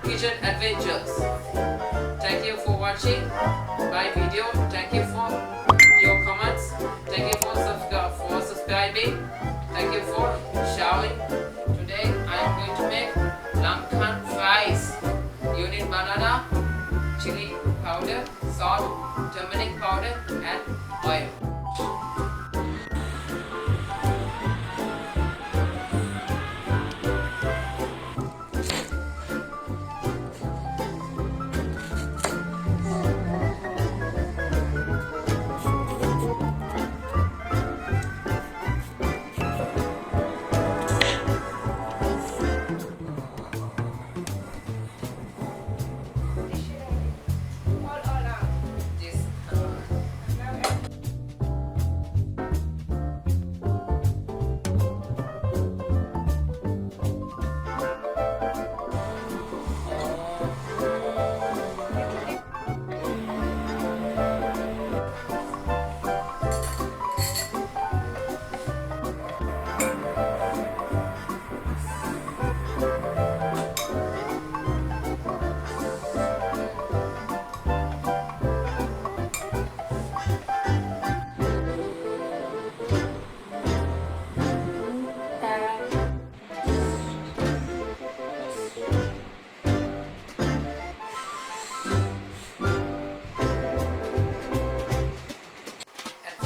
kitchen adventures. Thank you for watching my video. Thank you for your comments. Thank you for subscribing. Thank you for sharing. Today I am going to make langkan fries. You need banana, chili powder, salt, turmeric powder and oil.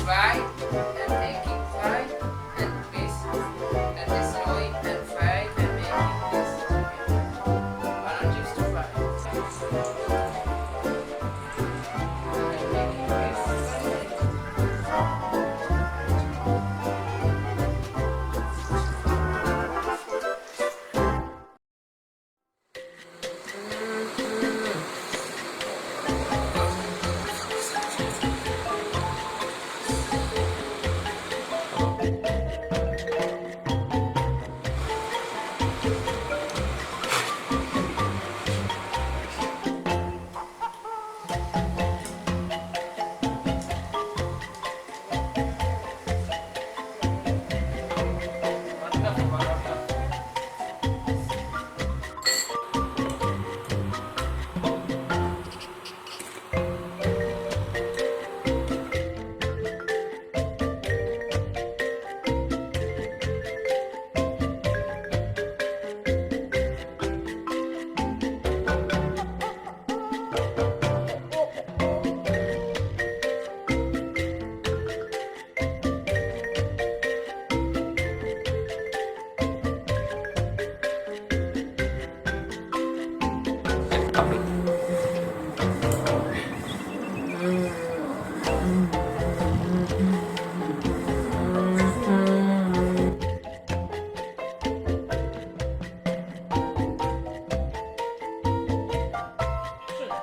Fry and making fry and this and destroy and fry and making this banana chips to fry and making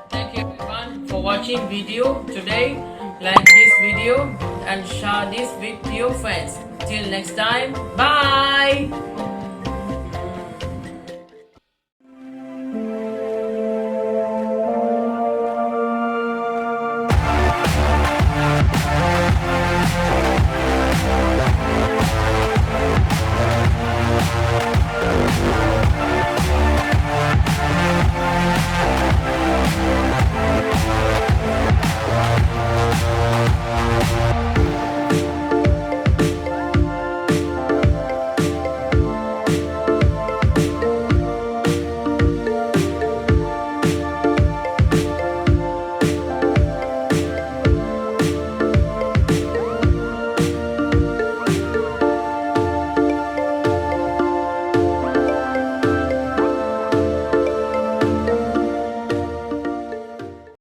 Thank you everyone for watching video today. Like this video and share this with your friends. Till next time, bye.